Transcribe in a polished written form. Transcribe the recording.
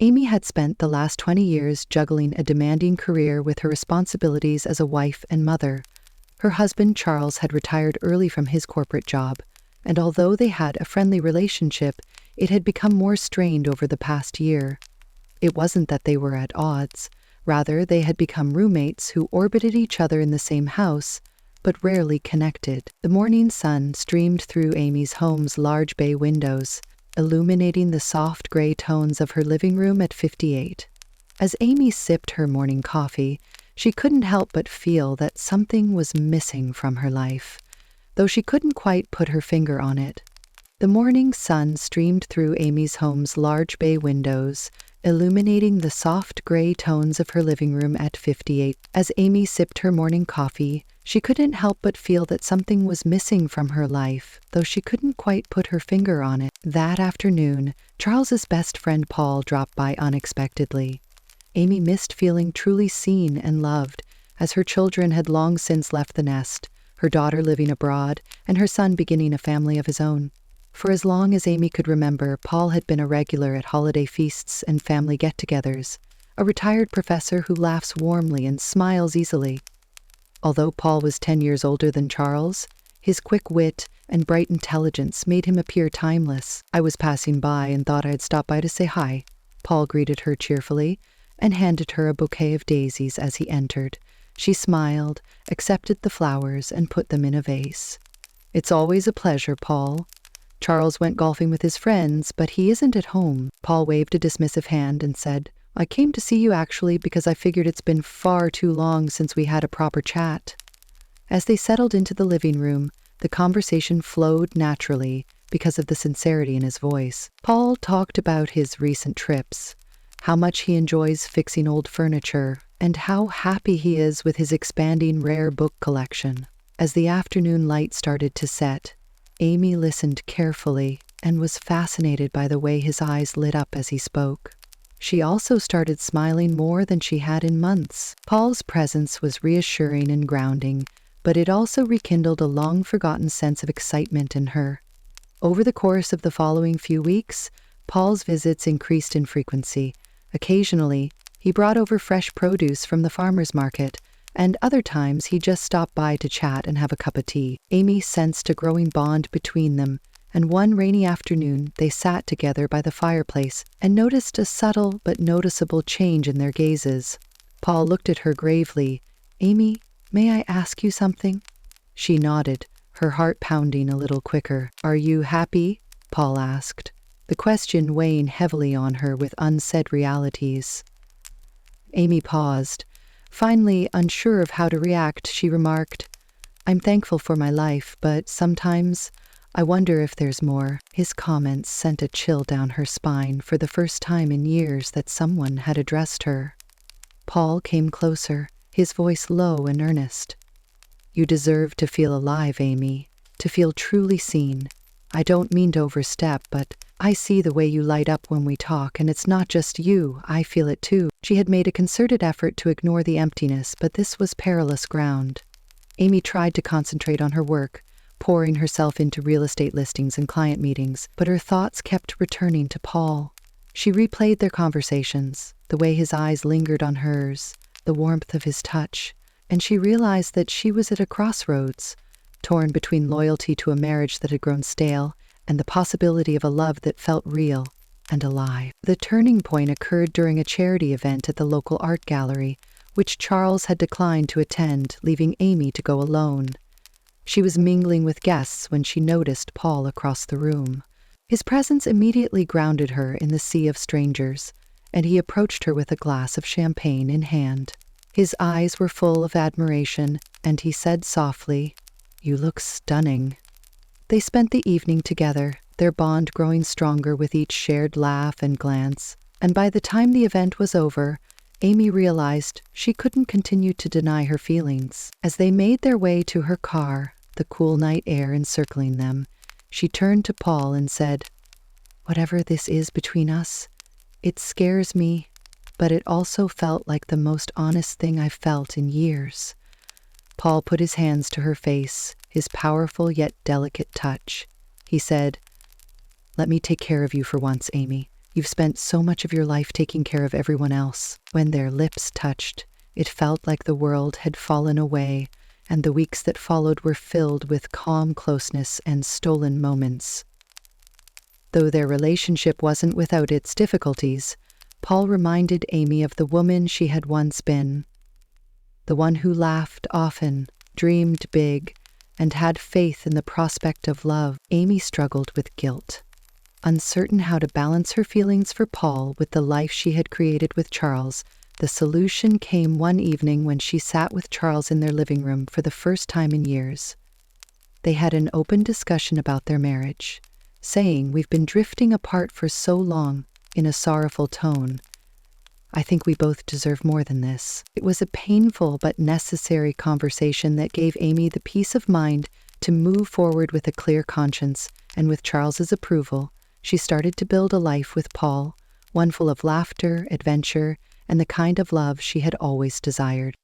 Amy had spent the last 20 years juggling a demanding career with her responsibilities as a wife and mother. Her husband, Charles, had retired early from his corporate job, and although they had a friendly relationship, it had become more strained over the past year. It wasn't that they were at odds. Rather, they had become roommates who orbited each other in the same house, but rarely connected. The morning sun streamed through Amy's home's large bay windows, illuminating the soft gray tones of her living room at 58. As Amy sipped her morning coffee, she couldn't help but feel that something was missing from her life, though she couldn't quite put her finger on it. The morning sun streamed through Amy's home's large bay windows, illuminating the soft gray tones of her living room at 58. As Amy sipped her morning coffee, she couldn't help but feel that something was missing from her life, though she couldn't quite put her finger on it. That afternoon, Charles's best friend Paul dropped by unexpectedly. Amy missed feeling truly seen and loved, as her children had long since left the nest, her daughter living abroad, and her son beginning a family of his own. For as long as Amy could remember, Paul had been a regular at holiday feasts and family get-togethers, a retired professor who laughs warmly and smiles easily. Although Paul was 10 years older than Charles, his quick wit and bright intelligence made him appear timeless. "I was passing by and thought I'd stop by to say hi," Paul greeted her cheerfully, and handed her a bouquet of daisies as he entered. She smiled, accepted the flowers, and put them in a vase. "It's always a pleasure, Paul. Charles went golfing with his friends, but he isn't at home." Paul waved a dismissive hand and said, "I came to see you actually because I figured it's been far too long since we had a proper chat." As they settled into the living room, the conversation flowed naturally because of the sincerity in his voice. Paul talked about his recent trips, how much he enjoys fixing old furniture, and how happy he is with his expanding rare book collection. As the afternoon light started to set, Amy listened carefully and was fascinated by the way his eyes lit up as he spoke. She also started smiling more than she had in months. Paul's presence was reassuring and grounding, but it also rekindled a long-forgotten sense of excitement in her. Over the course of the following few weeks, Paul's visits increased in frequency. Occasionally, he brought over fresh produce from the farmer's market, and other times he just stopped by to chat and have a cup of tea. Amy sensed a growing bond between them, and one rainy afternoon they sat together by the fireplace and noticed a subtle but noticeable change in their gazes. Paul looked at her gravely. "Amy, may I ask you something?" She nodded, her heart pounding a little quicker. "Are you happy?" Paul asked, the question weighing heavily on her with unsaid realities. Amy paused. Finally, unsure of how to react, she remarked, "I'm thankful for my life, but sometimes I wonder if there's more." His comments sent a chill down her spine for the first time in years that someone had addressed her. Paul came closer, his voice low and earnest. "You deserve to feel alive, Amy, to feel truly seen. I don't mean to overstep, but I see the way you light up when we talk, and it's not just you, I feel it too." She had made a concerted effort to ignore the emptiness, but this was perilous ground. Amy tried to concentrate on her work, pouring herself into real estate listings and client meetings, but her thoughts kept returning to Paul. She replayed their conversations, the way his eyes lingered on hers, the warmth of his touch, and she realized that she was at a crossroads, torn between loyalty to a marriage that had grown stale and the possibility of a love that felt real and alive. The turning point occurred during a charity event at the local art gallery, which Charles had declined to attend, leaving Amy to go alone. She was mingling with guests when she noticed Paul across the room. His presence immediately grounded her in the sea of strangers, and he approached her with a glass of champagne in hand. His eyes were full of admiration, and he said softly, "You look stunning." They spent the evening together, their bond growing stronger with each shared laugh and glance, and by the time the event was over, Amy realized she couldn't continue to deny her feelings. As they made their way to her car, the cool night air encircling them, she turned to Paul and said, "Whatever this is between us, it scares me, but it also felt like the most honest thing I've felt in years." Paul put his hands to her face, his powerful yet delicate touch. He said, "Let me take care of you for once, Amy. You've spent so much of your life taking care of everyone else." When their lips touched, it felt like the world had fallen away, and the weeks that followed were filled with calm closeness and stolen moments. Though their relationship wasn't without its difficulties, Paul reminded Amy of the woman she had once been. The one who laughed often, dreamed big, and had faith in the prospect of love. Amy struggled with guilt, uncertain how to balance her feelings for Paul with the life she had created with Charles. The solution came one evening when she sat with Charles in their living room for the first time in years. They had an open discussion about their marriage, saying, "We've been drifting apart for so long," in a sorrowful tone. "I think we both deserve more than this." It was a painful but necessary conversation that gave Amy the peace of mind to move forward with a clear conscience, and with Charles's approval, she started to build a life with Paul, one full of laughter, adventure, and the kind of love she had always desired.